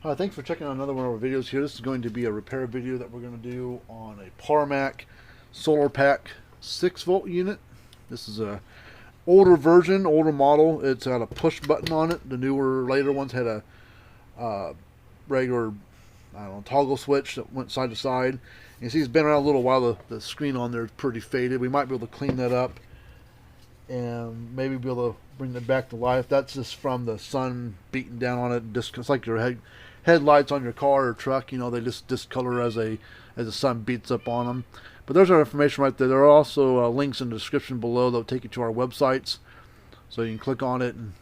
Hi, thanks for checking out another one of our videos here. This is going to be a repair video that we're going to do on a Parmak solar pack 6-volt unit. This is a older version, older model. It's got a push button on it. The newer, later ones had a regular, I don't know, toggle switch that went side to side. You see it's been around a little while. The screen on there is pretty faded. We might be able to clean that up and maybe be able to bring it back to life. That's just from the sun beating down on it. It's like your headlights on your car or truck. You know, they just discolor as the sun beats up on them. But there's our information right there. There are also links in the description below that'll take you to our websites, so you can click on it and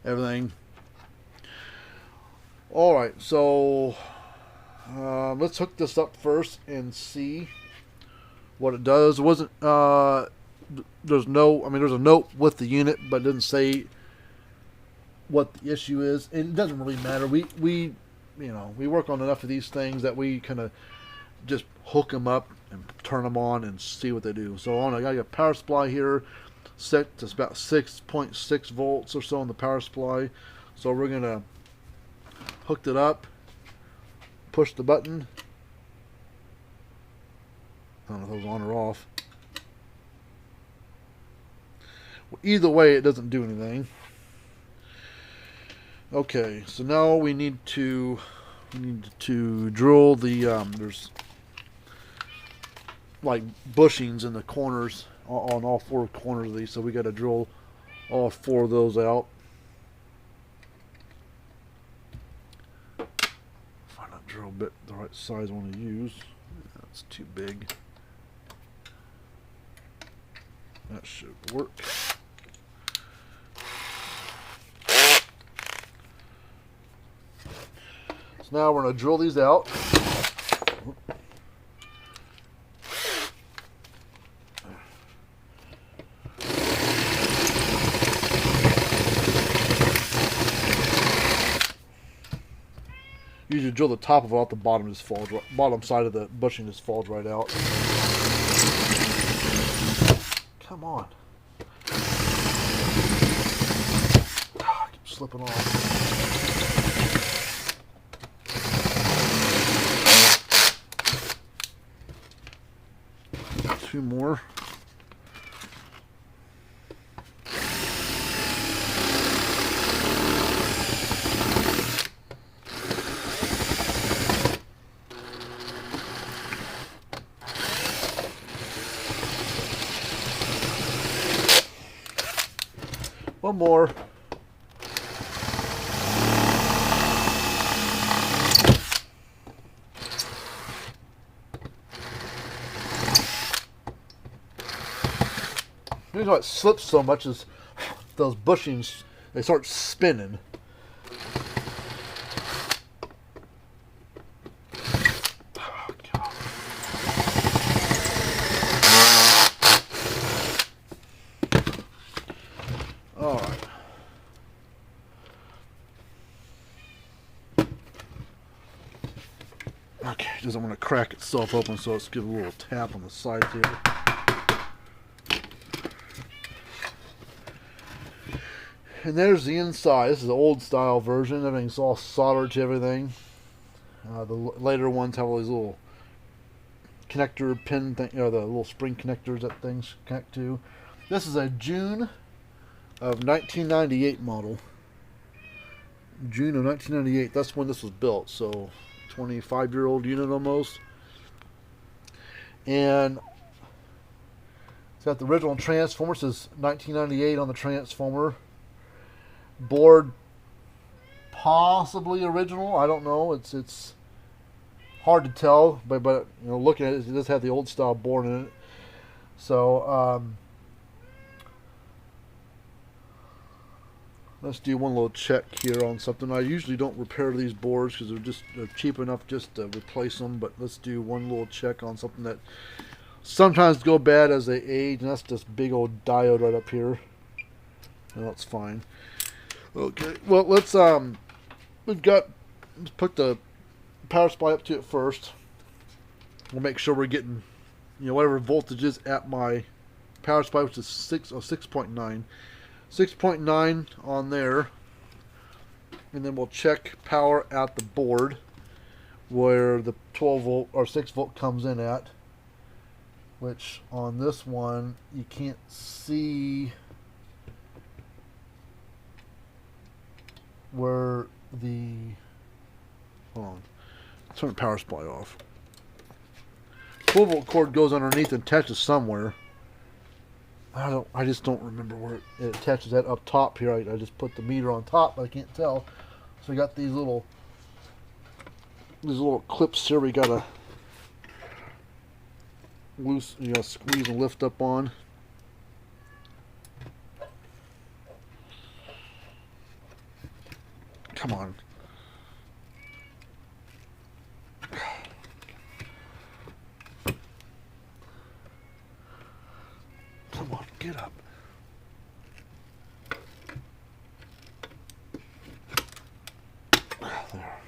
everything. All right, so let's hook this up first and see what it does. It wasn't there's no, I mean, there's a note with the unit, but it doesn't say what the issue is. It doesn't really matter. We work on enough of these things that we kind of just hook them up and turn them on and see what they do. So I got a power supply here set to about 6.6 volts or so on the power supply. So we're gonna hook it up, push the button. I don't know if it was on or off. Either way, it doesn't do anything. Okay, so now we need to drill the there's like bushings in the corners on all four corners of these, so we got to drill all four of those out. Find a drill bit the right size I want to use. That's too big. That should work. Now we're going to drill these out. Usually drill the top of it out, the bottom just falls, bottom side of the bushing just falls right out. Come on. I keep slipping off. Two more. One more. The reason why it slips so much is those bushings, they start spinning. Oh, God. All right. Okay, it doesn't want to crack itself open, so let's give it a little tap on the sides here. And there's the inside. This is the old style version. Everything's all soldered to everything. The later ones have all these little connector pin thing, the little spring connectors that things connect to. This is a June of 1998 model. June of 1998. That's when this was built. So 25-year-old unit almost. And it's got the original transformer. It says 1998 on the transformer. Board possibly original. I don't know. It's hard to tell, but looking at it, it does have the old style board in it. So let's do one little check here on something. I usually don't repair these boards because they're cheap enough just to replace them. But let's do one little check on something that sometimes go bad as they age, and that's this big old diode right up here. No, that's fine. Okay, well let's put the power supply up to it first. We'll make sure we're getting whatever voltage is at my power supply, which is 6.9 on there. and then we'll check power at the board where the 12 volt or 6 volt comes in at, which on this one you can't see where the, hold on, turn the power supply off. 12 volt cord goes underneath and attaches somewhere. I just don't remember where it attaches that up top here. I just put the meter on top, but I can't tell. So we got these little clips here we gotta loose, squeeze and lift up on. Come on. Come on, get up. There.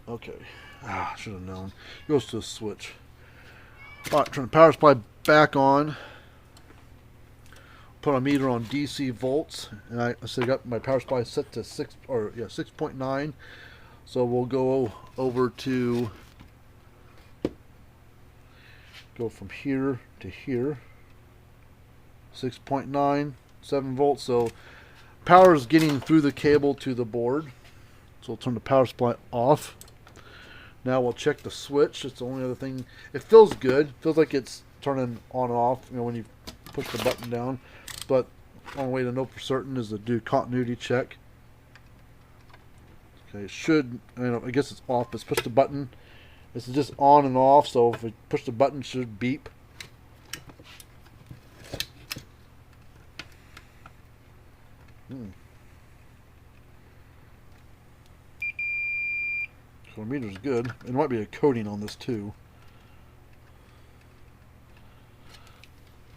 Okay. Should have known. Goes to the switch. Alright, turn the power supply back on. Put a meter on DC volts, and I said I got my power supply set to 6.9. So we'll go over to go from here to here. 6.9, 7 volts. So power is getting through the cable to the board. So we'll turn the power supply off. Now we'll check the switch. It's the only other thing. It feels good. It feels like it's turning on and off, when you push the button down. But the only way to know for certain is to do continuity check. Okay, it should, I guess it's off. Let's push the button. This is just on and off, so if we push the button, it should beep. So the meter's good. There might be a coating on this too.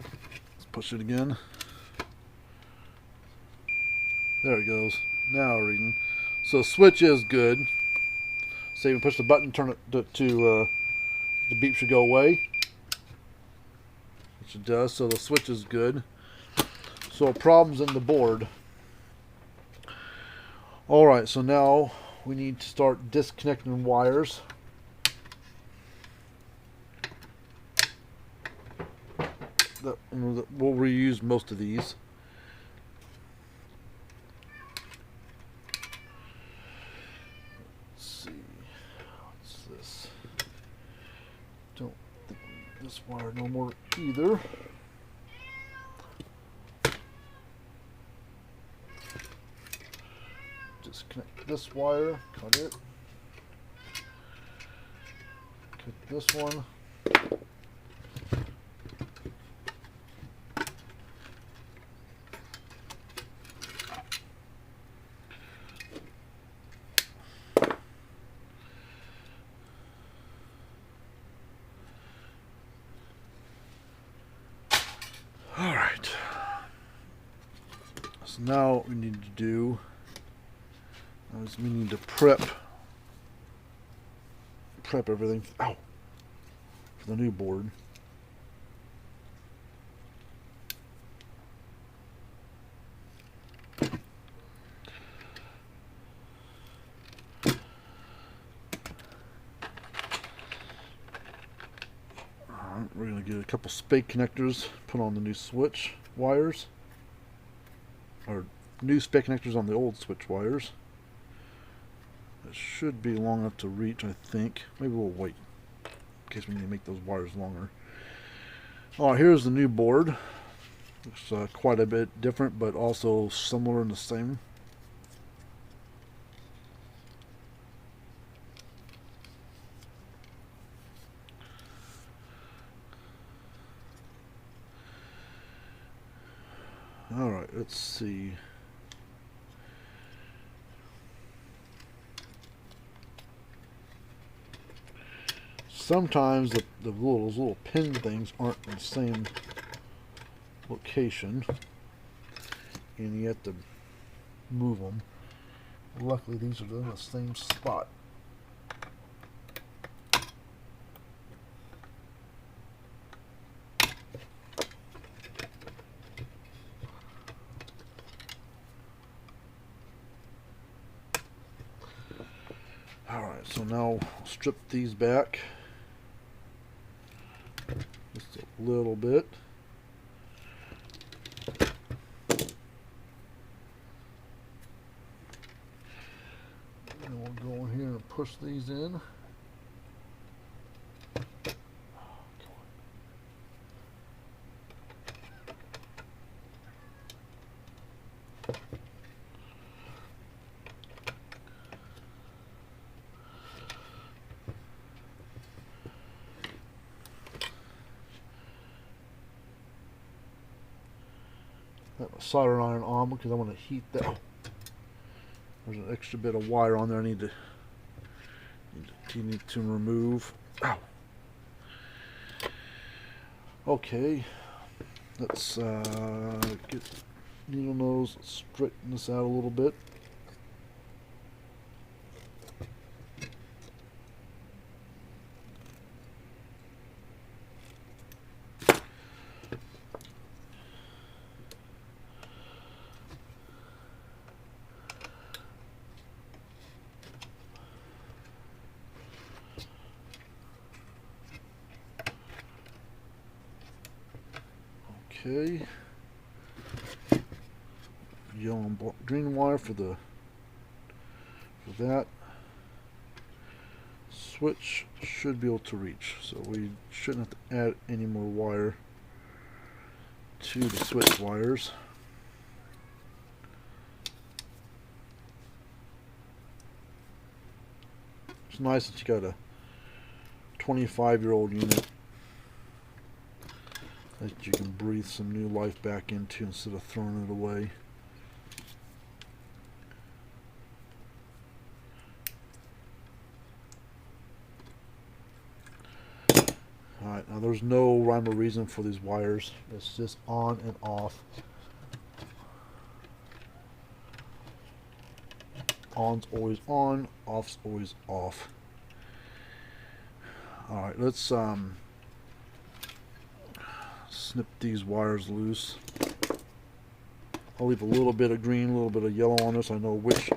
Let's push it again. There it goes. Now reading. So switch is good. Say we push the button, turn it to the beep should go away, which it does. So the switch is good. So problems in the board. All right. So now we need to start disconnecting wires. We'll reuse most of these. This wire no more either. Disconnect this wire, cut it. Cut this one. Alright, so now what we need to do is we need to prep everything for the new board. We're going to get a couple spade connectors, put on the new switch wires, or new spade connectors on the old switch wires. It should be long enough to reach, I think. Maybe we'll wait in case we need to make those wires longer. Alright, here's the new board. Looks quite a bit different, but also similar and the same. Alright, let's see. Sometimes those little pin things aren't in the same location, and you have to move them. Luckily, these are in the same spot. Alright, so now strip these back just a little bit. And we'll go in here and push these in. Got my solder iron on because I want to heat that. There's an extra bit of wire on there I need to remove. Ow. Okay, let's get needle nose, straighten this out a little bit. Okay, yellow and green wire for that. Switch should be able to reach, so we shouldn't have to add any more wire to the switch wires. It's nice that you got a 25-year-old unit that you can breathe some new life back into instead of throwing it away. Alright, now there's no rhyme or reason for these wires. It's just on and off. On's always on, off's always off. Alright, let's snip these wires loose. I'll leave a little bit of green, a little bit of yellow on this. I know which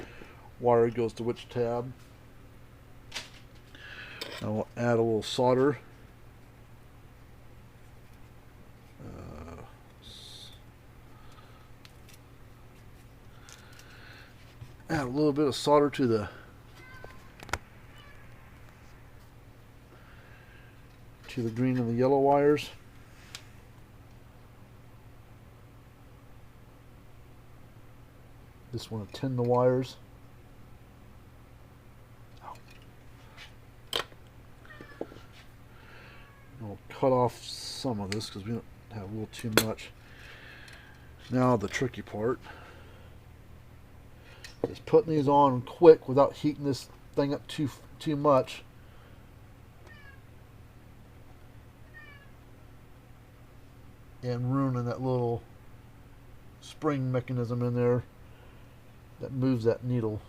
wire goes to which tab. Now we'll add a little solder. Add a little bit of solder to the green and the yellow wires. Just want to tin the wires. I'll cut off some of this because we don't have a little too much. Now the tricky part is putting these on quick without heating this thing up too much. And ruining that little spring mechanism in there that moves that needle.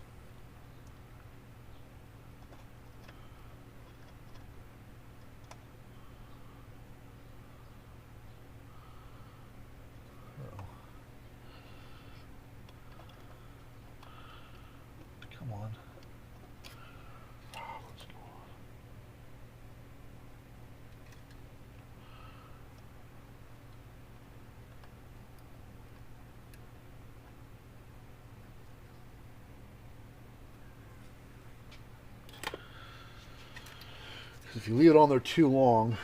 Come on. Let's go on. If you leave it on there too long,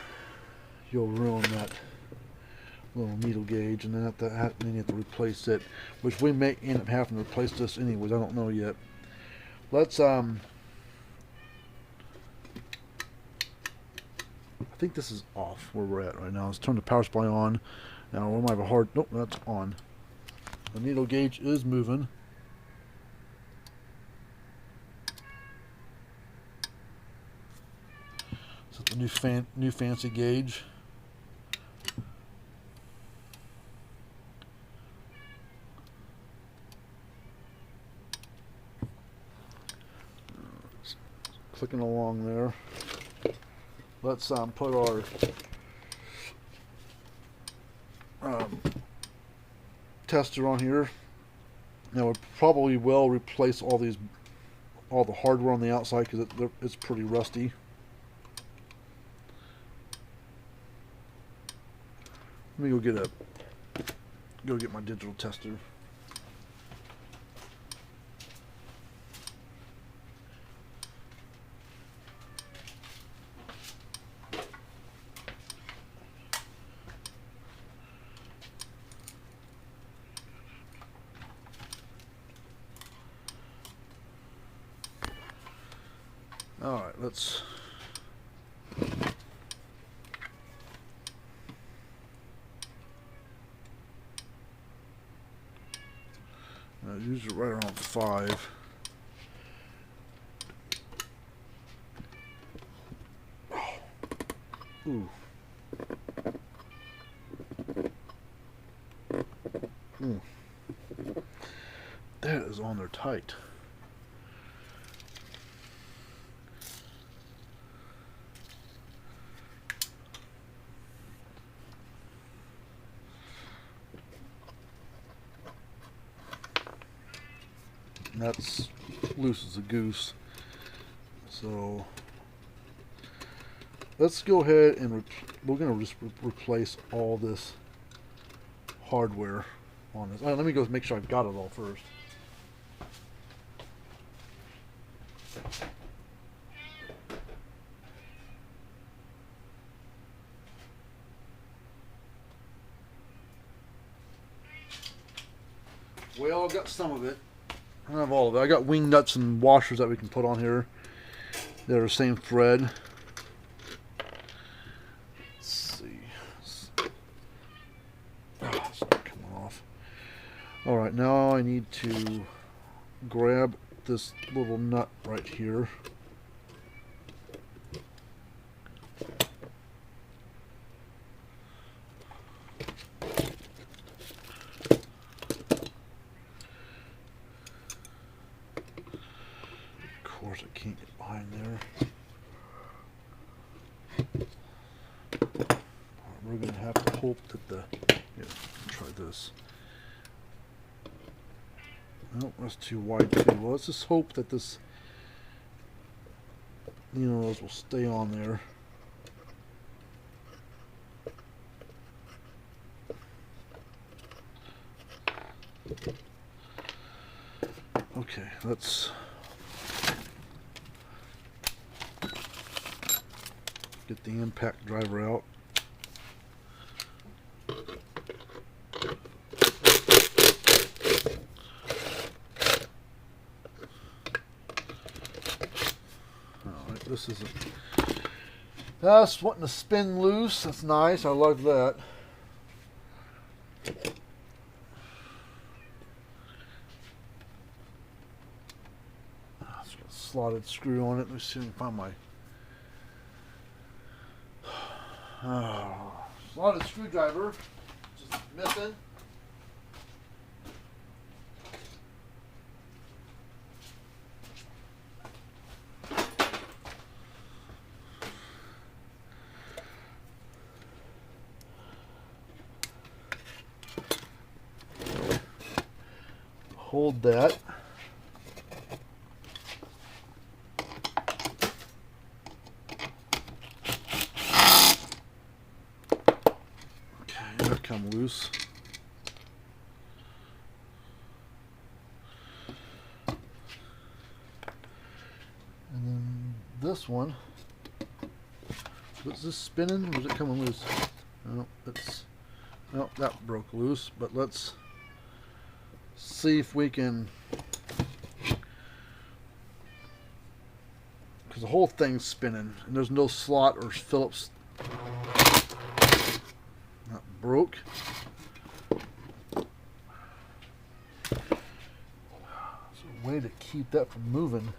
you'll ruin that little needle gauge, and then you have to replace it, which we may end up having to replace this anyways. I don't know yet. Let's I think this is off where we're at right now. Let's turn the power supply on. Now we might have a hard. Nope, that's on. The needle gauge is moving. So the new fancy gauge. Clicking along there. Let's put our tester on here. Now we probably will replace all these all the hardware on the outside because it's pretty rusty. Let me go get my digital tester. All right, let's usually right around 5. Ooh. That is on there tight. And that's loose as a goose. So let's go ahead and we're going to just replace all this hardware on this. Let me go make sure I've got it all first. Well, I've got some of it. I don't have all of it. I got wing nuts and washers that we can put on here. They're the same thread. Let's see. Oh, it's not coming off. Alright, now I need to grab this little nut right here. Of course, I can't get behind there. We're going to have to hope that yeah, try this. Nope, that's too wide too. Well, let's just hope that this, those will stay on there. Okay, let's get the impact driver out. Alright, this isn't. That's wanting to spin loose. That's nice. I love that. It's got a slotted screw on it. Let me see if I can find my. Slotted screwdriver, just missing. Hold that. Come loose. And then this one, was this spinning or was it coming loose? No, that broke loose, but let's see if we can, because the whole thing's spinning and there's no slot or Phillips. That broke. There's a way to keep that from moving.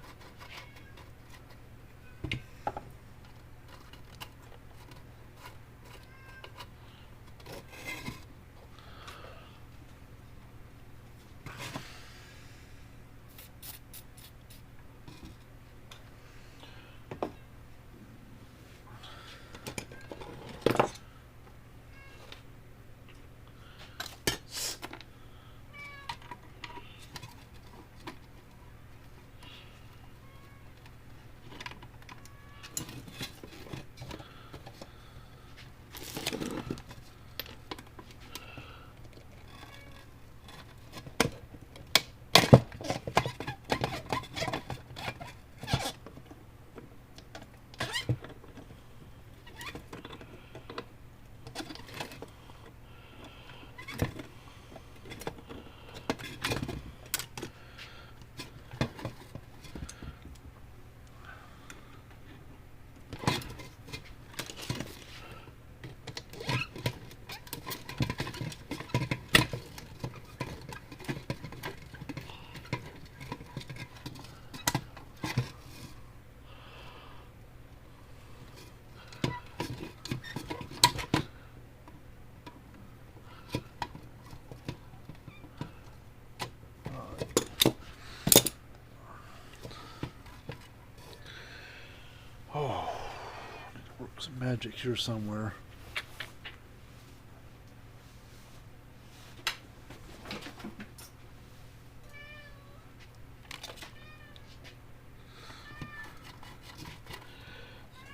magic here somewhere.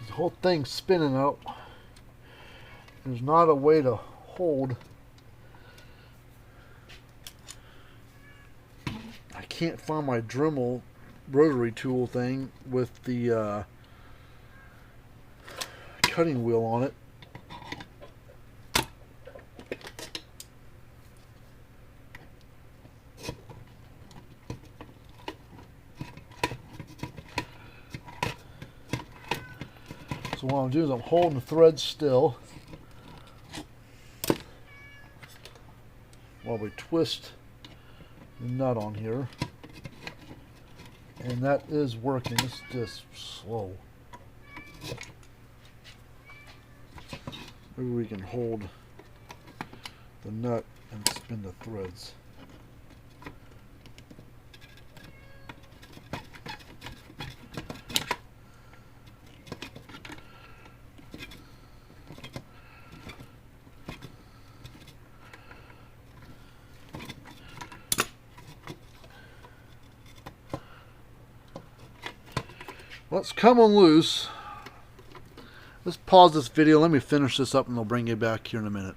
The whole thing's spinning out. There's not a way to hold. I can't find my Dremel rotary tool thing with the cutting wheel on it. So what I'm doing is I'm holding the thread still while we twist the nut on here. And that is working. It's just slow. Maybe we can hold the nut and spin the threads. Let's come on loose. Let's pause this video. Let me finish this up and I'll bring you back here in a minute.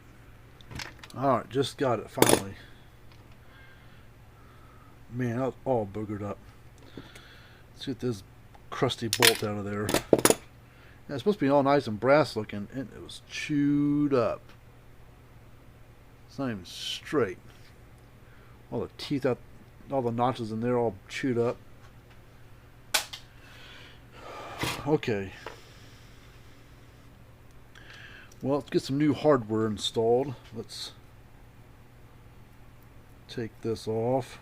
Alright, just got it finally. Man, that was all boogered up. Let's get this crusty bolt out of there. Yeah, it's supposed to be all nice and brass looking, and it was chewed up. It's not even straight. All the teeth out, all the notches in there all chewed up. Okay. Well, let's get some new hardware installed. Let's take this off.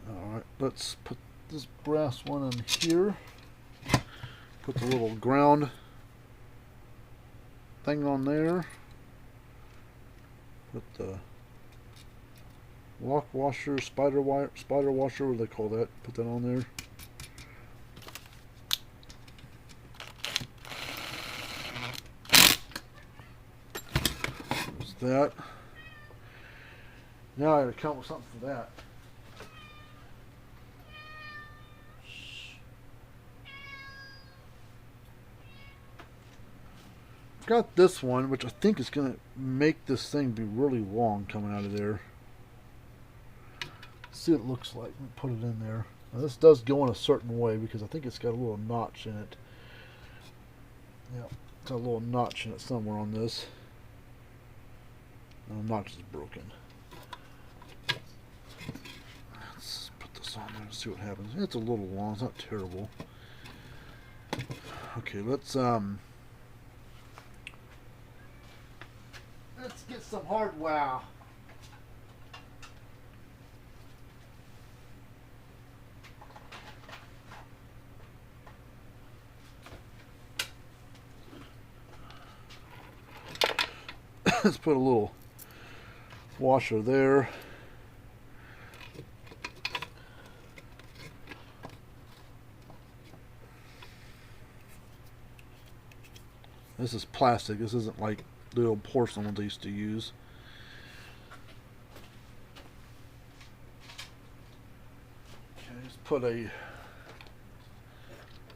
Alright, let's put this brass one in here. Put the little ground thing on there. Put the lock washer, spider washer, what do they call that? Put that on there. There's that. Now I gotta come up with something for that. Got this one, which I think is going to make this thing be really long coming out of there. Let's see what it looks like. Let me put it in there. Now this does go in a certain way because I think it's got a little notch in it. Yeah, it's got a little notch in it somewhere on this. And the notch is broken. Let's put this on there and see what happens. It's a little long. It's not terrible. Okay, let's get some hardware. Let's put a little washer there. This is plastic. This isn't like the old porcelain ones they used to use. Okay, just put a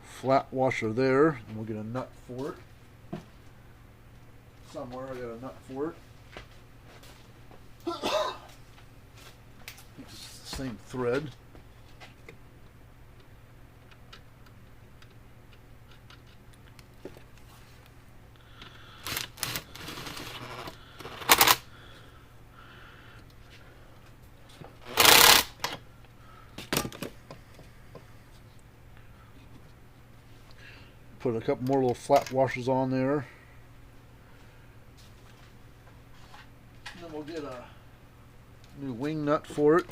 flat washer there, and we'll get a nut for it. Somewhere I got a nut for it. It's the same thread. Put a couple more little flat washers on there. And then we'll get a new wing nut for it.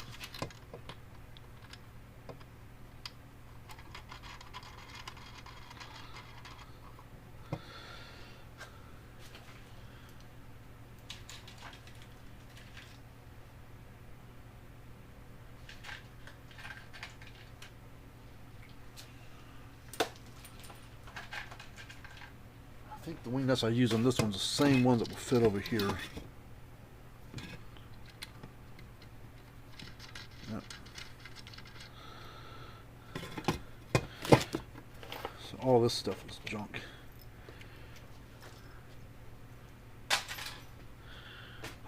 the wing nuts I use on this one's the same ones that will fit over here. Yep. So all this stuff is junk.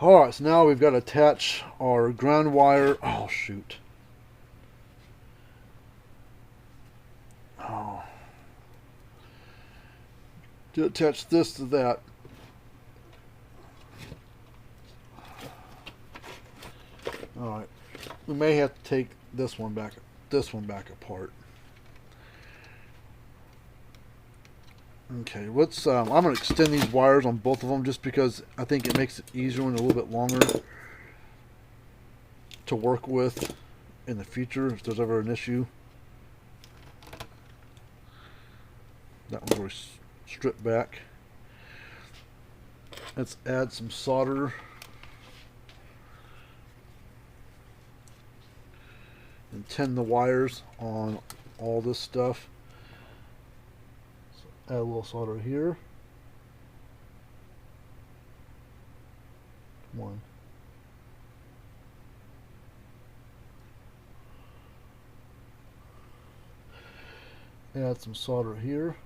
Alright, so now we've got to attach our ground wire. Oh, shoot. Oh. To attach this to that. Alright. We may have to take this one back apart. Okay, let's I'm going to extend these wires on both of them just because I think it makes it easier and a little bit longer to work with in the future if there's ever an issue. That one's already stripped back. Let's add some solder. And tin the wires on all this stuff. So add a little solder here. Come on. Add some solder here.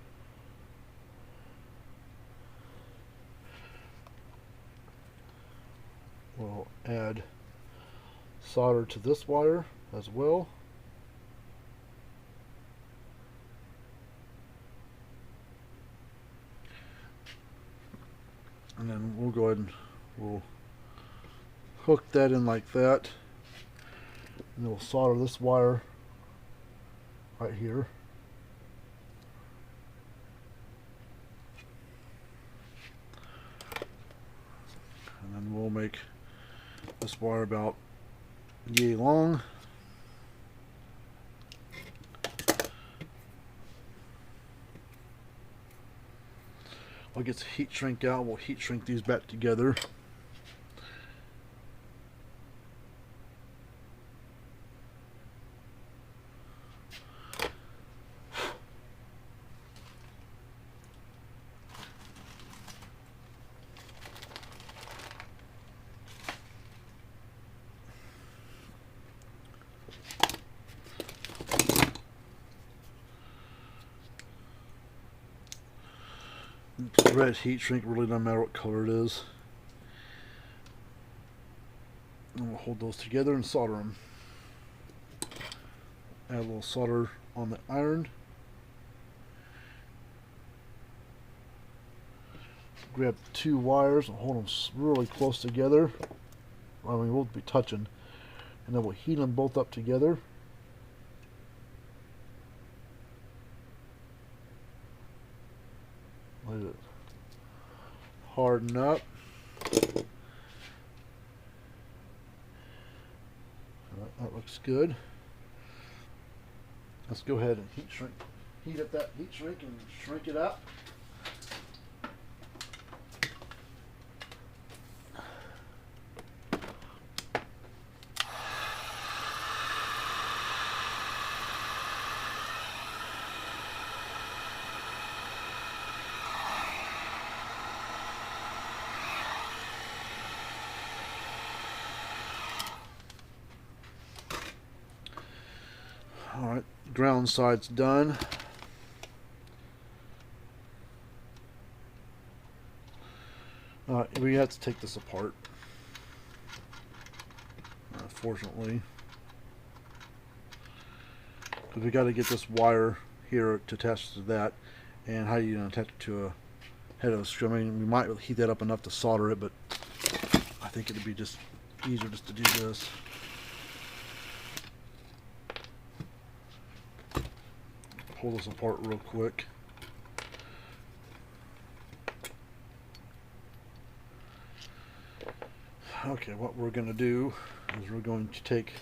We'll add solder to this wire as well. And then we'll go ahead and we'll hook that in like that. And then we'll solder this wire right here. And then we'll make this wire about yay long. I'll get the heat shrink out. We'll heat shrink these back together. Red heat shrink really doesn't matter what color it is. And we'll hold those together and solder them. Add a little solder on the iron. Grab two wires and hold them really close together. I mean, we'll be touching. And then we'll heat them both up together. Let it harden up. That looks good. Let's go ahead and heat up that heat shrink and shrink it up. Alright, ground side's done. We have to take this apart, unfortunately, because we got to get this wire here to attach to that, and how you attach it to a head of a screw. I mean, we might heat that up enough to solder it, but I think it'd be just easier just to do this. Pull this apart real quick. Okay, what we're going to do is we're going to take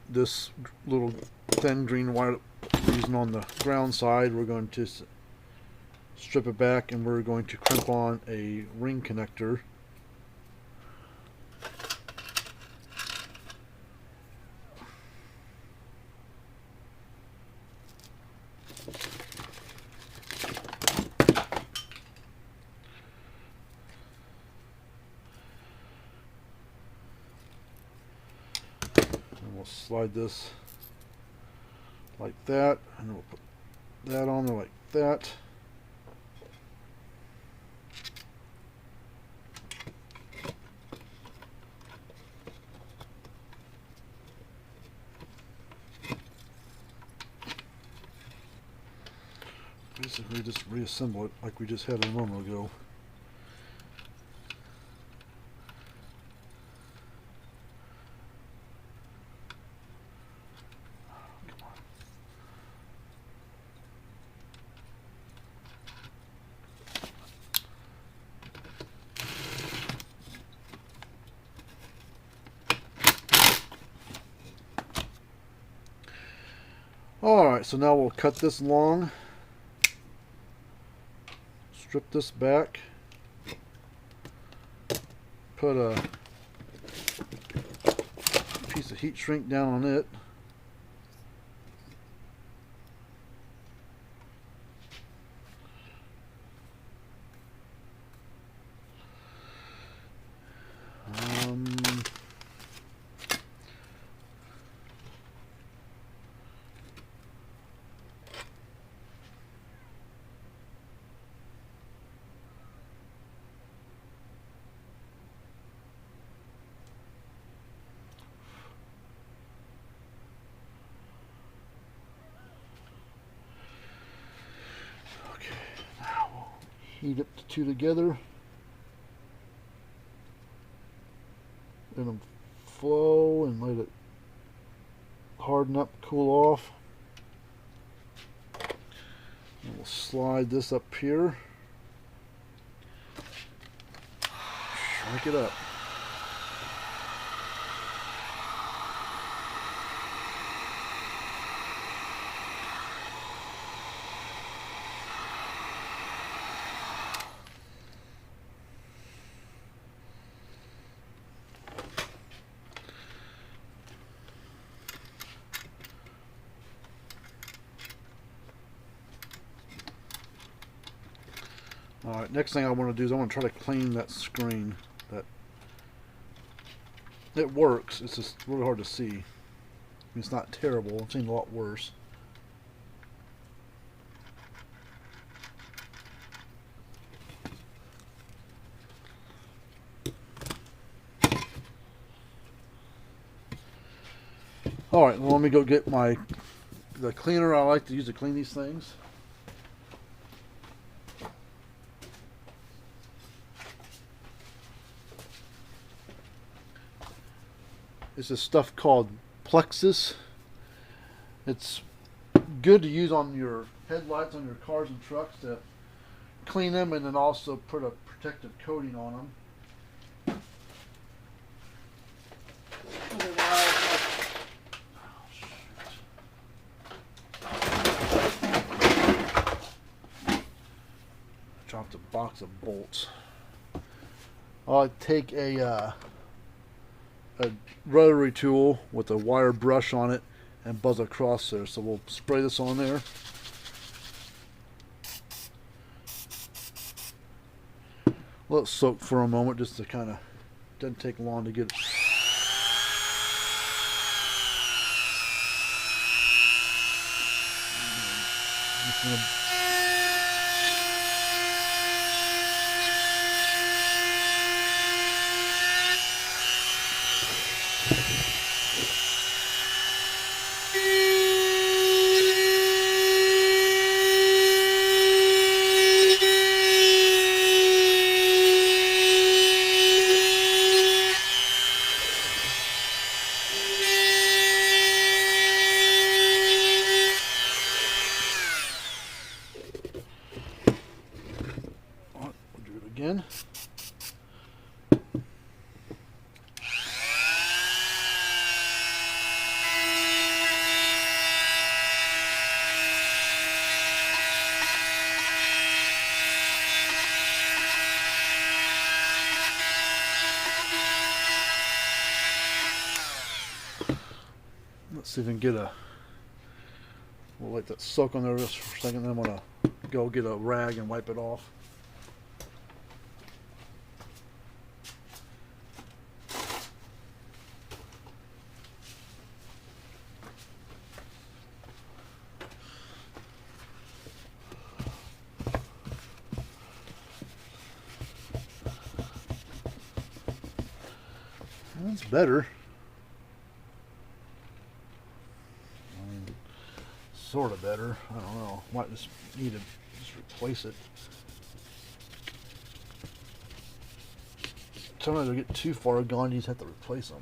this little thin green wire we're using on the ground side. We're going to strip it back, and we're going to crimp on a ring connector. we'll slide this like that, and then we'll put that on there like that. Basically just reassemble it like we just had a moment ago. Alright, so now we'll cut this long, strip this back, put a piece of heat shrink down on it. Heat up the two together, let them flow and let it harden up, cool off. And we'll slide this up here, shrink it up. Alright, next thing I want to do is I want to try to clean that screen. It works, it's just really hard to see. I mean, it's not terrible, I've seen a lot worse. Alright, well, let me go get the cleaner I like to use to clean these things. It's this stuff called Plexus. It's good to use on your headlights on your cars and trucks to clean them, and then also put a protective coating on them. Dropped a box of bolts. I'll take a rotary tool with a wire brush on it and buzz across there. So we'll spray this on there. Let it soak for a moment, just to kind of, doesn't take long to get it. Again. Let's see if we can get we'll let that soak on there just for a second, then I'm going to go get a rag and wipe it off. That's better. Sort of better. I don't know. Might just need to just replace it. Sometimes they get too far gone, you just have to replace them.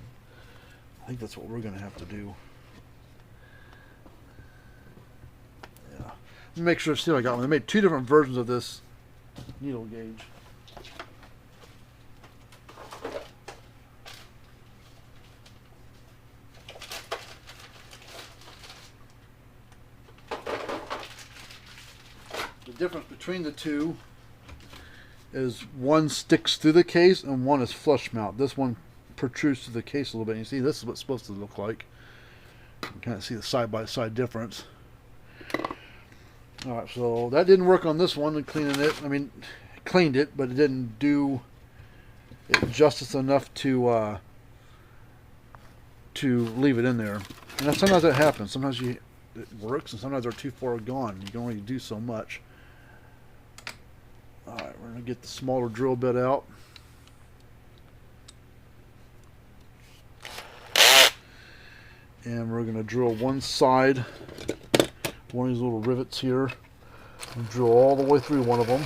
I think that's what we're going to have to do. Yeah. Let me make sure to see what I got. They made two different versions of this needle gauge. The difference between the two is one sticks through the case and one is flush mount. This one protrudes through the case a little bit. You see, this is what it's supposed to look like. You can kind of see the side-by-side difference. Alright, so that didn't work on this one and cleaning it. I mean, it cleaned it, but it didn't do it justice enough to leave it in there. And sometimes that happens. Sometimes it works, and sometimes they're too far gone. You can only do so much. Alright, we're going to get the smaller drill bit out. And we're going to drill one side, one of these little rivets here. And drill all the way through one of them.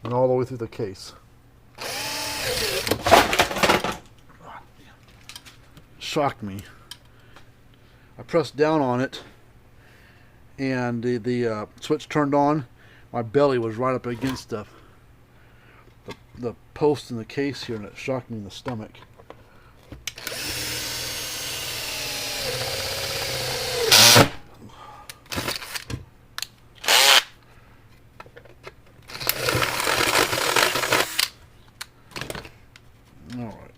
And all the way through the case. Shocked me. I pressed down on it, and the switch turned on. My belly was right up against the post in the case here, and it shocked me in the stomach. All right,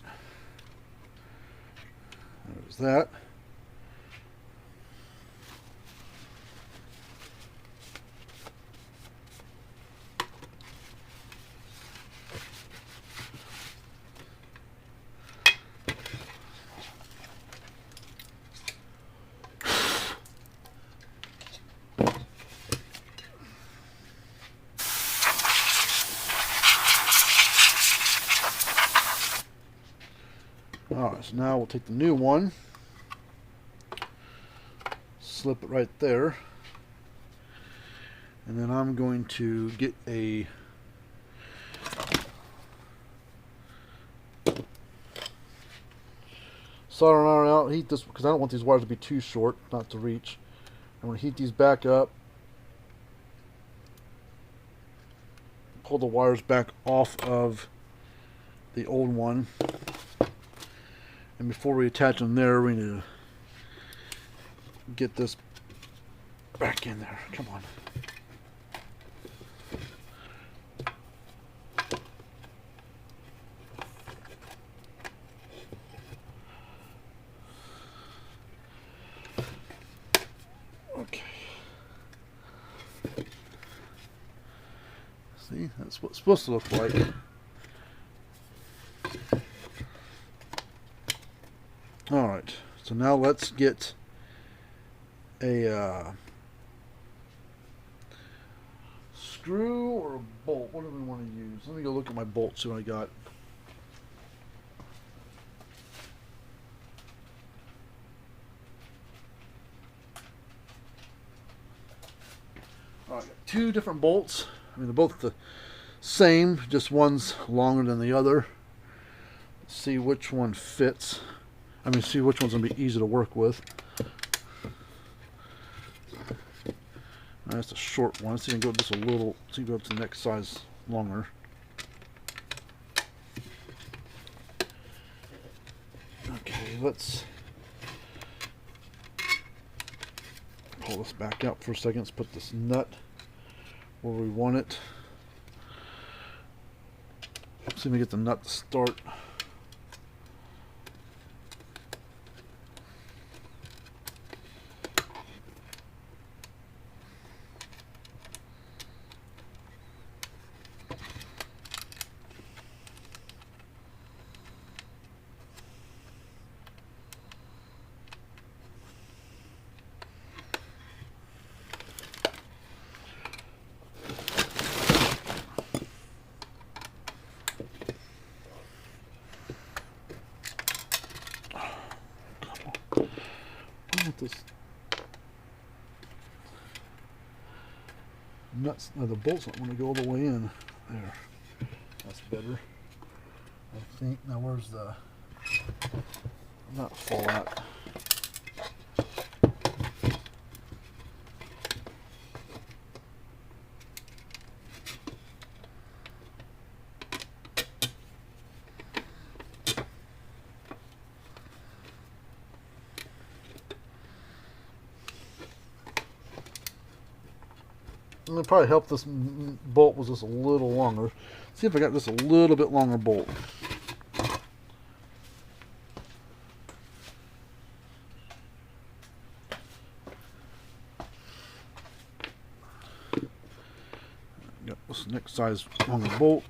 there's that. Alright, so now we'll take the new one, slip it right there, and then I'm going to get a soldering iron out, heat this, because I don't want these wires to be too short, not to reach. I'm going to heat these back up, pull the wires back off of the old one. And before we attach them there, we need to get this back in there. Come on. Okay. See, that's what it's supposed to look like. Alright, so now let's get a screw or a bolt. What do we want to use? Let me go look at my bolts, see what I got. Alright, two different bolts. I mean, they're both the same, just one's longer than the other. Let's see which one fits. I mean, see which one's going to be easy to work with. That's a short one. So you can go just a little, so you can go up to the next size longer. Okay, let's pull this back out for a second. Let's put this nut where we want it. See if we get the nut to start. this nuts, the bolts don't want to go all the way in. There, that's better, I think. Now where's the nut fall out? It'll probably help this bolt was just a little longer. See if I got just a little bit longer bolt. Got this next size longer bolt.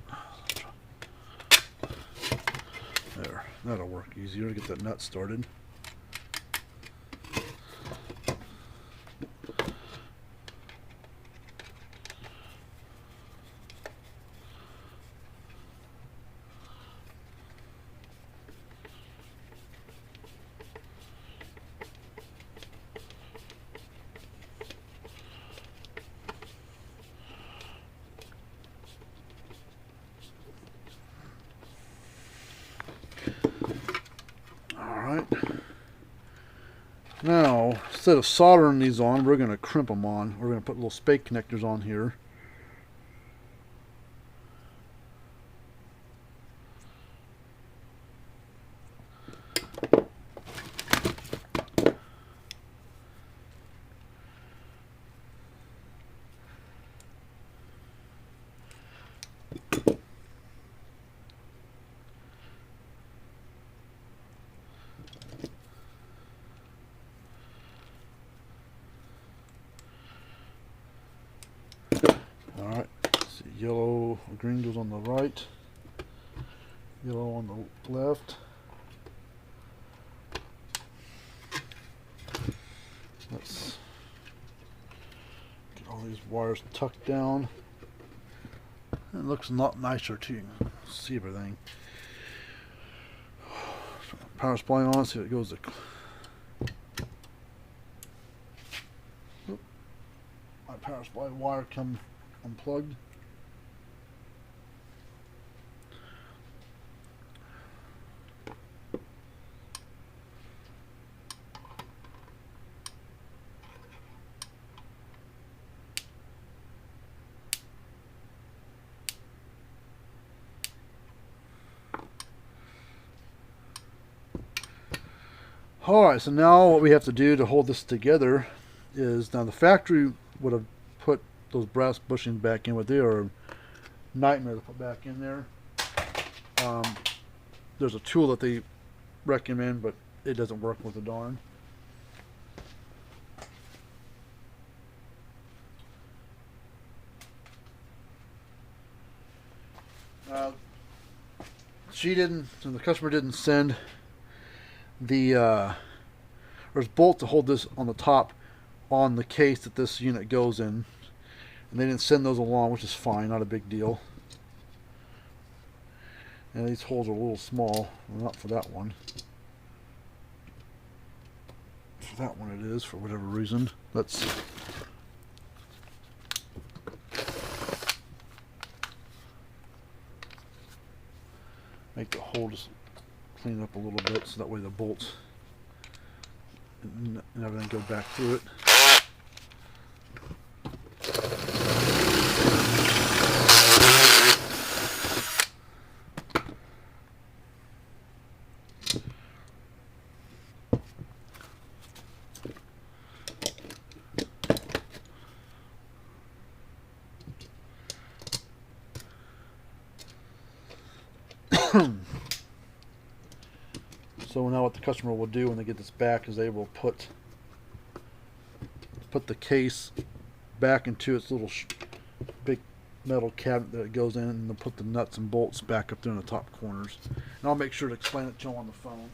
There, that'll work easier to get that nut started. Now, instead of soldering these on, we're going to crimp them on. We're going to put little spade connectors on here. Alright, see, yellow, green goes on the right, yellow on the left. Let's get all these wires tucked down. It looks a lot nicer too. You can see everything. Power supply on, see if it goes to. My power supply wire come unplugged. Alright, so now what we have to do to hold this together is, now the factory would have put those brass bushings back in, but they are a nightmare to put back in there. There's a tool that they recommend, but it doesn't work with the darn. The customer didn't send the there's bolts to hold this on the top on the case that this unit goes in, and they didn't send those along, which is fine, not a big deal. And these holes are a little small. Well, not for that one. For that one it is, for whatever reason. Let's make the hole just clean up a little bit, so that way the bolts and everything go back through it. So now what the customer will do when they get this back is they will put the case back into its little big metal cabinet that it goes in, and they'll put the nuts and bolts back up there in the top corners. And I'll make sure to explain it to them on the phone.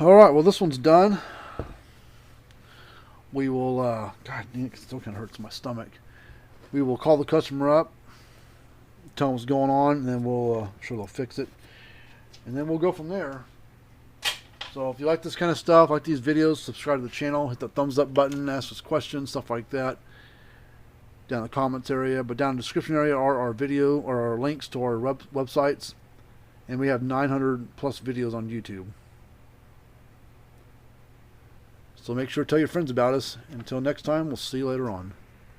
Alright, well this one's done. We will, God, it still kind of hurts my stomach. We will call the customer up, tell them what's going on, and then we'll, sure they'll fix it. And then we'll go from there. So if you like this kind of stuff, like these videos, subscribe to the channel, hit the thumbs up button, ask us questions, stuff like that. Down in the comments area, but down in the description area are our video or our links to our websites. And we have 900 plus videos on YouTube. So make sure to tell your friends about us. Until next time, we'll see you later on.